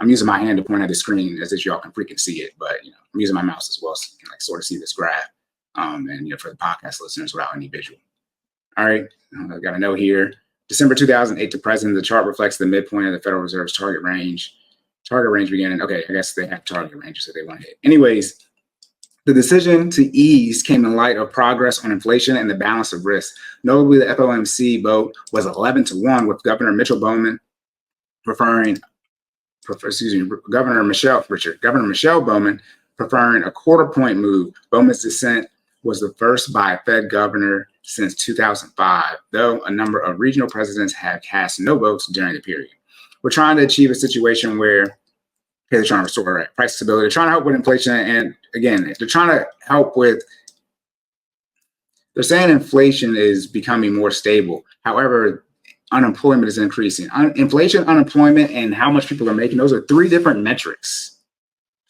I'm using my hand to point at the screen as if y'all can freaking see it, but I'm using my mouse as well, so you can like sort of see this graph. And for the podcast listeners without any visual. All right, I got a note here. December 2008 to present, the chart reflects the midpoint of the Federal Reserve's target range. Target range beginning. Okay, I guess they have target ranges that they want to hit. Anyways, the decision to ease came in light of progress on inflation and the balance of risk. Notably, the FOMC vote was 11-1, with Governor Michelle Bowman Governor Michelle Bowman preferring a quarter-point move. Bowman's dissent was the first by a Fed governor since 2005, though a number of regional presidents have cast no votes during the period. We're trying to achieve a situation where they're trying to restore price stability, they're trying to help with inflation, and again, they're trying to help with, they're saying inflation is becoming more stable. However, unemployment is increasing. Inflation, unemployment, and how much people are making, those are three different metrics.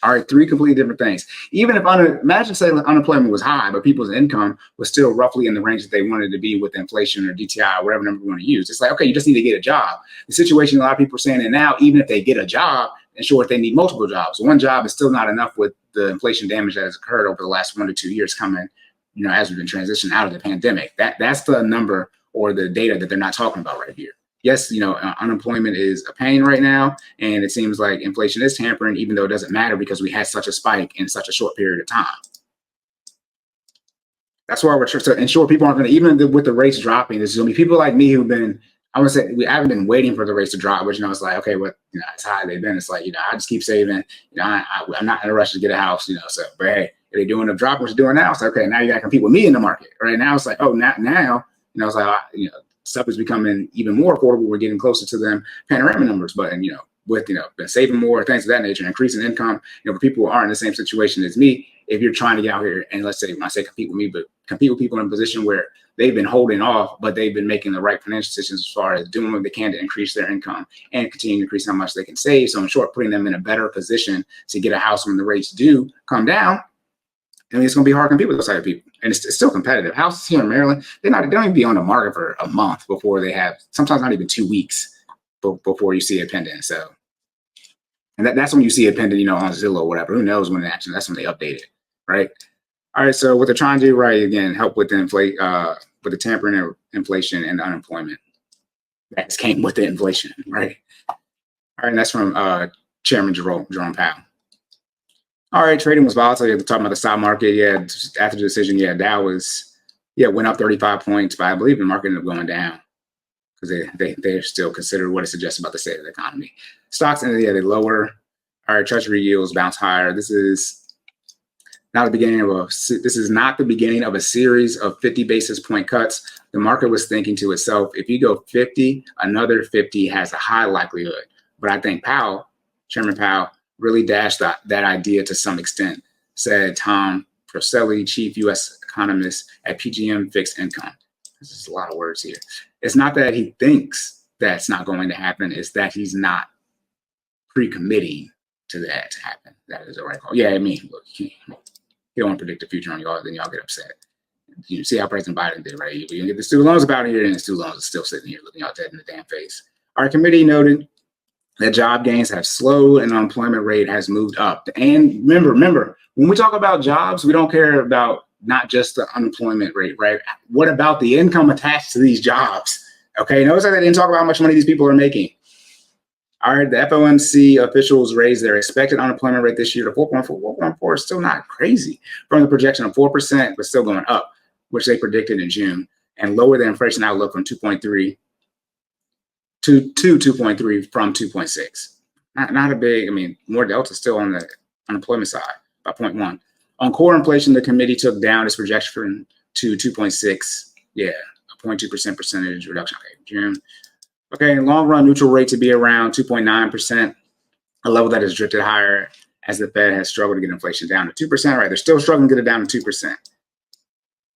All right, three completely different things. Even if, imagine say unemployment was high, but people's income was still roughly in the range that they wanted to be with inflation or DTI or whatever number you want to use. It's like, okay, you just need to get a job. The situation a lot of people are saying that now, even if they get a job, and sure, if they need multiple jobs, one job is still not enough with the inflation damage that has occurred over the last 1 to 2 years coming, as we've been transitioning out of the pandemic. That's the number or the data that they're not talking about right here. Yes, unemployment is a pain right now, and it seems like inflation is tampering, even though it doesn't matter because we had such a spike in such a short period of time. That's why we're to ensure people aren't going to, even with the rates dropping, there's going to be people like me who've been, I would say, we haven't been waiting for the rates to drop, but it's like, okay, what, it's high they've been. It's like, I just keep saving. I'm not in a rush to get a house, so, but hey, if they're doing the drop, what you're doing now, it's like, okay, now you got to compete with me in the market. Right now, it's like, oh, now, it's like, stuff is becoming even more affordable. We're getting closer to them panorama numbers, but with been saving more, things of that nature, increasing income, for people who aren't in the same situation as me. If you're trying to get out here and let's say, when I say compete with me, but compete with people in a position where they've been holding off, but they've been making the right financial decisions as far as doing what they can to increase their income and continue to increase how much they can save. So in short, putting them in a better position to get a house when the rates do come down. It's going to be hard to compete with those type of people. And it's still competitive. Houses here in Maryland, they don't even be on the market for a month before they have, sometimes not even 2 weeks before you see it pending. So, and that's when you see it pending, on Zillow or whatever. Who knows when that's when they update it, right? All right, so what they're trying to do, right, again, help with the with the tampering of inflation and unemployment. That came with the inflation, right? All right, and that's from Chairman Jerome Powell. All right, trading was volatile. You're talking about the stock market. Yeah, after the decision, Dow was, went up 35 points, but I believe the market ended up going down because they're still considered what it suggests about the state of the economy. Stocks ended, they lower. All right, Treasury yields bounce higher. This is not the beginning of a series of 50 basis point cuts. The market was thinking to itself, if you go 50, another 50 has a high likelihood. But I think Chairman Powell, really dashed that idea to some extent, said Tom Proselli, chief U.S. economist at PGM Fixed Income. This is a lot of words here. It's not that he thinks that's not going to happen. It's that he's not pre-committing to that to happen. That is the right call. Yeah, look, you don't want to predict the future on y'all, then y'all get upset. You see how President Biden did, right? You get the student loans about here, and the student loans are still sitting here looking y'all dead in the damn face. Our committee noted that job gains have slowed and the unemployment rate has moved up. And remember, when we talk about jobs, we don't care about not just the unemployment rate, right? What about the income attached to these jobs? Okay, notice that they didn't talk about how much money these people are making. All right, the FOMC officials raised their expected unemployment rate this year to 4.4. 4.4 is still not crazy from the projection of 4%, but still going up, which they predicted in June, and lower the inflation outlook from 2.3 to 2.3 from 2.6. Not a big, more delta still on the unemployment side by 0.1. On core inflation, the committee took down its projection to 2.6. Yeah, a 0.2% percentage reduction. Okay, June. Okay, in the long run, neutral rate to be around 2.9%, a level that has drifted higher as the Fed has struggled to get inflation down to 2%. Right, they're still struggling to get it down to 2%.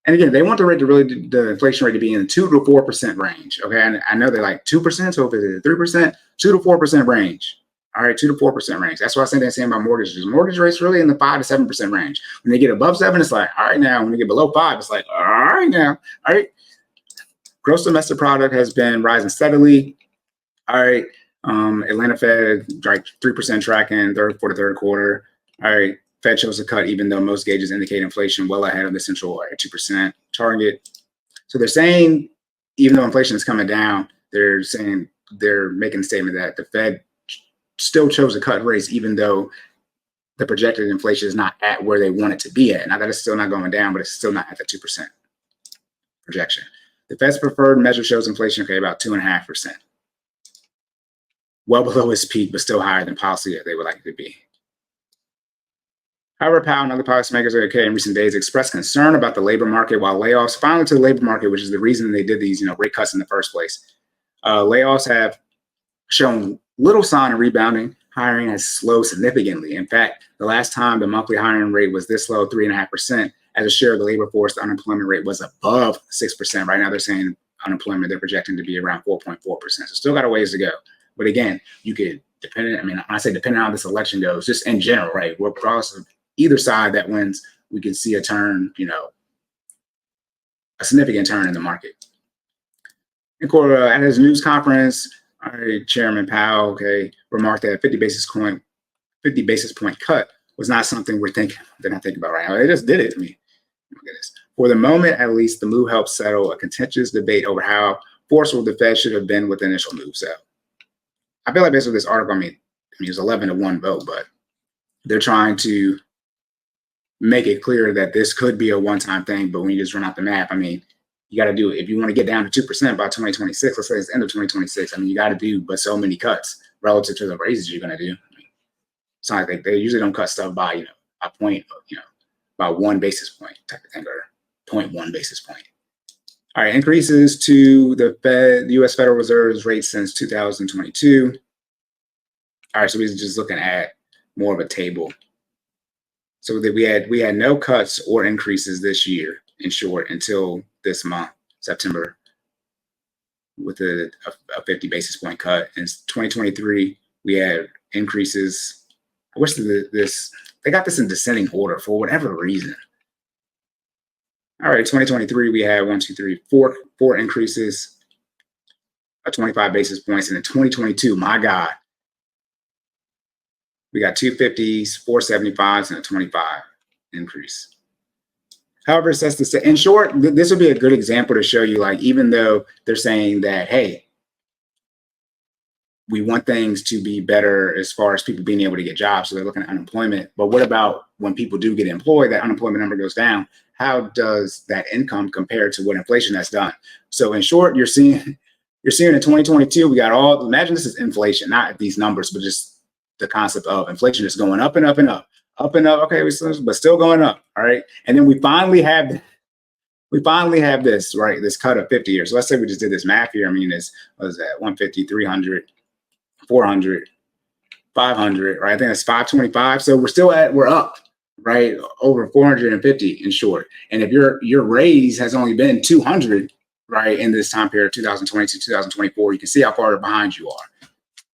And again, they want the inflation rate to be in the 2 to 4% range. Okay, and I know they're like 2%, so if it's 3%, 2 to 4% range. All right, 2 to 4% range. That's what they're saying about mortgages. Mortgage rates really in the 5 to 7% range. When they get above 7, it's like, all right now. When they get below 5, it's like, all right now. All right. Gross domestic product has been rising steadily. All right. Atlanta Fed, like 3% tracking for the third quarter. All right, Fed chose to cut even though most gauges indicate inflation well ahead of the central 2% target. So they're saying, even though inflation is coming down, they're making a statement that the Fed still chose to cut rates even though the projected inflation is not at where they want it to be at. Now that it's still not going down, but it's still not at the 2% projection. The Fed's preferred measure shows inflation, about 2.5%. Well below its peak, but still higher than policy that they would like it to be. However, Powell and other policymakers in recent days expressed concern about the labor market, while layoffs finally to the labor market, which is the reason they did these rate cuts in the first place. Layoffs have shown little sign of rebounding. Hiring has slowed significantly. In fact, the last time the monthly hiring rate was this low, 3.5%, as a share of the labor force, the unemployment rate was above 6%. Right now, they're saying unemployment, they're projecting to be around 4.4%. So still got a ways to go. But again, you could, when I say depending on how this election goes, just in general, right? Regardless of either side that wins, we can see a turn, a significant turn in the market. And Cory, at his news conference, Chairman Powell, remarked that a 50 basis point cut was not something they're not thinking about right now. They just did it. Look at this. For the moment, at least, the move helped settle a contentious debate over how forceful the Fed should have been with the initial move. So I feel like based on this article, it was 11-1 vote, but they're trying to make it clear that this could be a one-time thing. But when you just run out the math, you got to do it. If you want to get down to 2% by 2026, let's say it's the end of 2026, you got to do but so many cuts relative to the raises you're going to do. It's not like they usually don't cut stuff by, a point, by 1 basis point type of thing, or 0.1 basis point. All right, increases to the U.S. Federal Reserve's rate since 2022. All right, so we're just looking at more of a table. So that we had no cuts or increases this year, in short, until this month, September, with a 50 basis point cut. In 2023, we had increases. I wish they got this in descending order for whatever reason. All right, 2023, we had 4 increases, 25 basis points. And in 2022, my God, we got 2 50s, 4 75s, and a 25 increase. However, it says to say, in short, this would be a good example to show you, even though they're saying that, hey, we want things to be better as far as people being able to get jobs. So they're looking at unemployment. But what about when people do get employed, that unemployment number goes down? How does that income compare to what inflation has done? So in short, you're seeing in 2022, we got imagine this is inflation, not these numbers, but just the concept of inflation is going up and up and up. Up and up, but still going up. All right, and then we finally have this, right? This cut of 50 years. So let's say we just did this math here. It's what is that? 150, 300, 400, 500, right? I think that's 525. So we're up, right? Over 450 in short. And if your raise has only been 200, right, in this time period, 2022, 2024, you can see how far behind you are.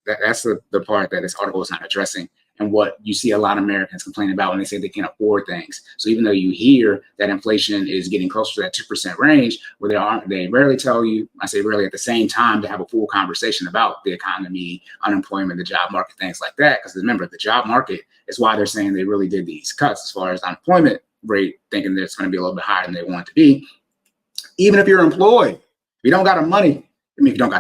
That's the part that this article is not addressing, and what you see a lot of Americans complain about when they say they can't afford things. So even though you hear that inflation is getting closer to that 2% range, where they rarely tell you, I say rarely, at the same time, to have a full conversation about the economy, unemployment, the job market, things like that. Because remember, the job market is why they're saying they really did these cuts as far as unemployment rate, thinking that it's going to be a little bit higher than they want it to be. Even if you're employed, if you don't got the money, if you don't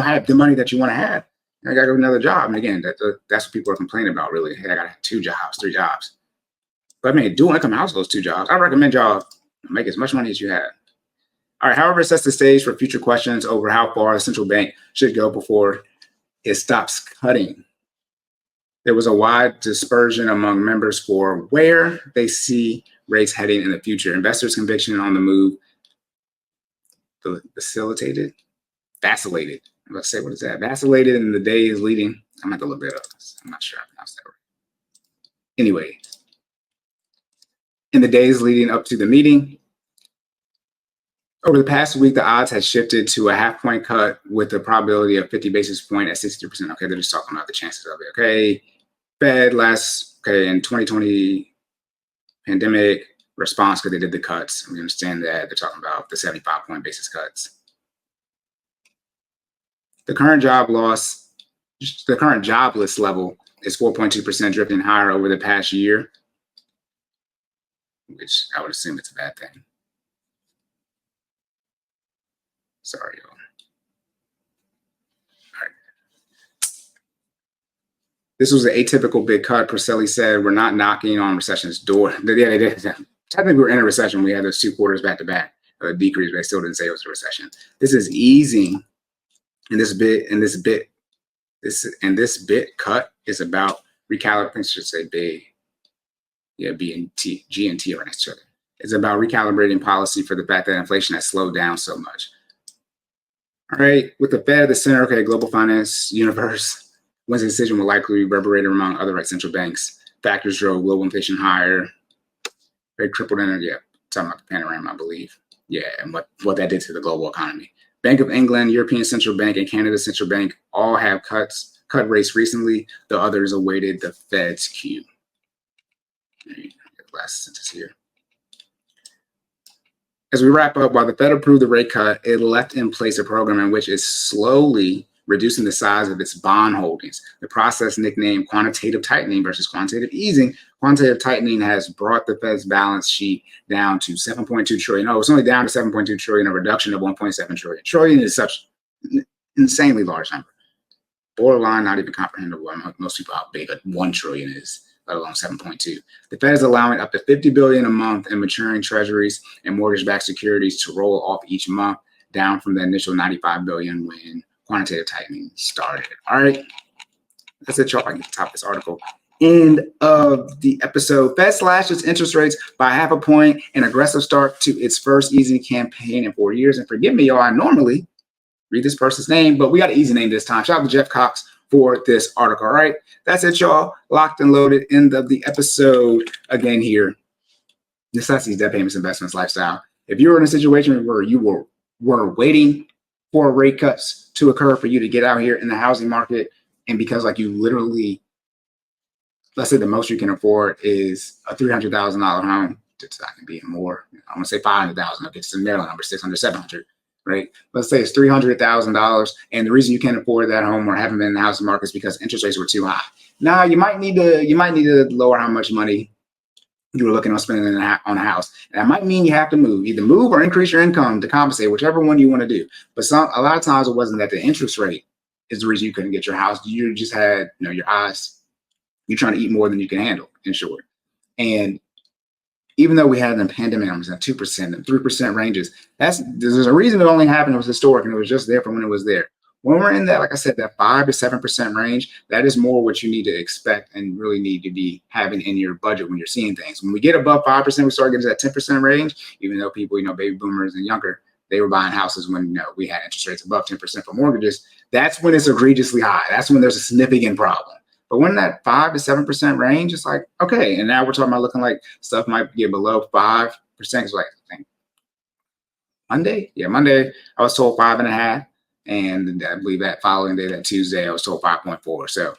have the money that you want to have, I got to go to another job. And again, that's what people are complaining about, really. Hey, I got 2 jobs, 3 jobs. But dual income households, 2 jobs. I recommend y'all make as much money as you have. All right, however, it sets the stage for future questions over how far the central bank should go before it stops cutting. There was a wide dispersion among members for where they see rates heading in the future. Investors' conviction on the move vacillated. Let's say, what is that? Vacillated in the days leading. I'm going to look that up. I'm not sure I pronounced that right. Anyway, in the days leading up to the meeting, over the past week, the odds had shifted to a half-point cut with a probability of 50 basis point at 63%. Okay, they're just talking about the chances of it. Okay, Fed in 2020 pandemic response, because they did the cuts. We understand that they're talking about the 75-point basis cuts. The current jobless the current jobless level is 4.2%, drifting higher over the past year, which I would assume it's a bad thing. Sorry, y'all. All right. This was an atypical big cut. Priscelli said, we're not knocking on recession's door. Yeah, they did. Technically, we were in a recession. We had those 2 quarters back to back, a decrease, but they still didn't say it was a recession. This is easing, and this bit cut is about recalibrating. I should say B. Yeah, B and T, G and T are next to each other. It's about recalibrating policy for the fact that inflation has slowed down so much. All right, with the Fed at the center, okay, global finance universe, Wednesday's decision will likely reverberate among other central banks. Factors drove global inflation higher. They tripled in it, yeah, talking about the panorama, I believe. Yeah, and what that did to the global economy. Bank of England, European Central Bank, and Canada's Central Bank all have cut rates recently. The others awaited the Fed's cue. Last sentence here. As we wrap up, while the Fed approved the rate cut, it left in place a program in which it's slowly reducing the size of its bond holdings. The process, nicknamed quantitative tightening versus quantitative easing, quantitative tightening has brought the Fed's balance sheet down to 7.2 trillion. No, it's only down to 7.2 trillion, a reduction of 1.7 trillion. Trillion is such an insanely large number. Borderline, not even comprehensible. Most people how big 1 trillion is, let alone 7.2. The Fed is allowing up to $50 billion a month in maturing treasuries and mortgage-backed securities to roll off each month, down from the initial $95 billion when quantitative tightening started. All right, that's it, y'all. I get to the top of this article. End of the episode. Fed slashes interest rates by 0.5 point, an aggressive start to its first easing campaign in 4 years. And forgive me, y'all, I normally read this person's name, but we got an easy name this time. Shout out to Jeff Cox for this article. All right, that's it, y'all. Locked and loaded. End of the episode again here. Necessities, debt payments, investments, lifestyle. If you're in a situation where you were waiting for rate cuts to occur for you to get out here in the housing market, and because like you literally, let's say the most you can afford is a $300,000 home, it's not gonna be more. I'm gonna say 500,000. Okay, it's a Maryland number, 600, 700. Right? Let's say it's $300,000, and the reason you can't afford that home or haven't been in the housing market is because interest rates were too high. Now you might need to lower how much money you were looking on spending on a house. And that might mean you have to move, either move or increase your income to compensate, whichever one you want to do. But a lot of times it wasn't that the interest rate is the reason you couldn't get your house. You just had, your eyes, you're trying to eat more than you can handle, in short. And even though we had the pandemic numbers at 2% and 3% ranges, there's a reason it only happened. It was historic, and it was just there for when it was there. When we're in that, like I said, that 5 to 7% range, that is more what you need to expect and really need to be having in your budget when you're seeing things. When we get above 5%, we start getting to that 10% range, even though people, baby boomers and younger, they were buying houses when we had interest rates above 10% for mortgages. That's when it's egregiously high. That's when there's a significant problem. But when that 5 to 7% range, it's like, okay. And now we're talking about looking like stuff might get below 5%. It's like, I think Monday? Yeah, Monday, I was told 5.5. And I believe that following day, that Tuesday, I was told 5.4. So,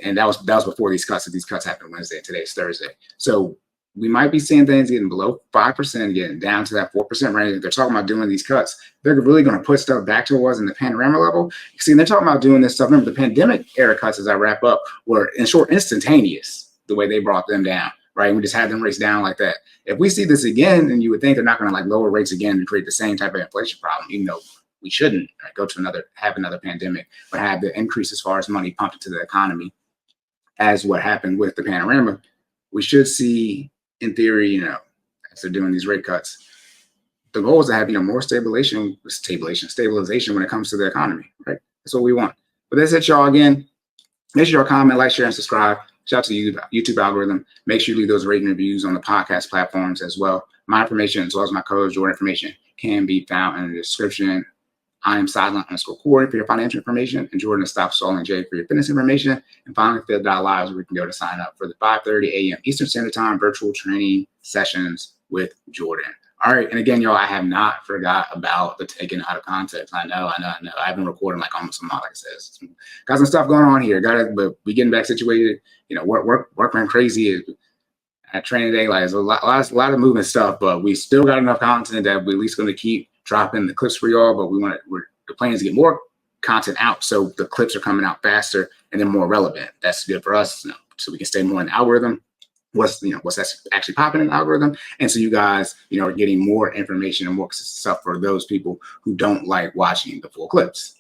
and that was before these cuts. So these cuts happened Wednesday. Today's Thursday. So we might be seeing things getting below 5%, getting down to that 4% range. If they're talking about doing these cuts, they're really going to put stuff back to what it was in the panorama level. See, they're talking about doing this stuff. Remember, the pandemic era cuts, as I wrap up, were in short instantaneous, the way they brought them down, right? We just had them rates down like that. If we see this again, then you would think they're not going to lower rates again and create the same type of inflation problem, even though we shouldn't go to have another pandemic, but have the increase as far as money pumped into the economy as what happened with the panorama. We should see, in theory, as they're doing these rate cuts, the goal is to have, more stabilization when it comes to the economy, right? That's what we want. But that's it, y'all. Again, make sure y'all comment, like, share, and subscribe. Shout out to the YouTube algorithm. Make sure you leave those rating reviews on the podcast platforms as well. My information, as well as my coach, your information, can be found in the description. I am Silent_Cory for your financial information, and Jordan is Stop Stalling J for your fitness information, and FinallyFit.live, where we can go to sign up for the 5:30 a.m. Eastern Standard Time virtual training sessions with Jordan. All right, and again, y'all, I have not forgot about the taken out of context. I know. I've been recording almost a month, like I said. Got some stuff going on here. But we getting back situated. Work went crazy at training day. There's a lot of movement stuff, but we still got enough content that we're at least going to keep dropping the clips for y'all. But the plan is to get more content out, so the clips are coming out faster and then more relevant. That's good for us, so we can stay more in the algorithm. What's that's actually popping in the algorithm, and so you guys are getting more information and more stuff for those people who don't like watching the full clips.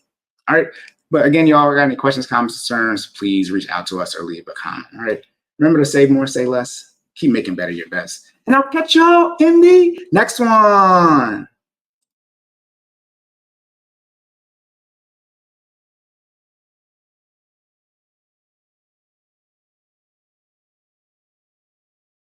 All right, but again, y'all got any questions, comments, concerns, please reach out to us or leave a comment. All right, remember to save more, say less, keep making better your best, and I'll catch y'all in the next one.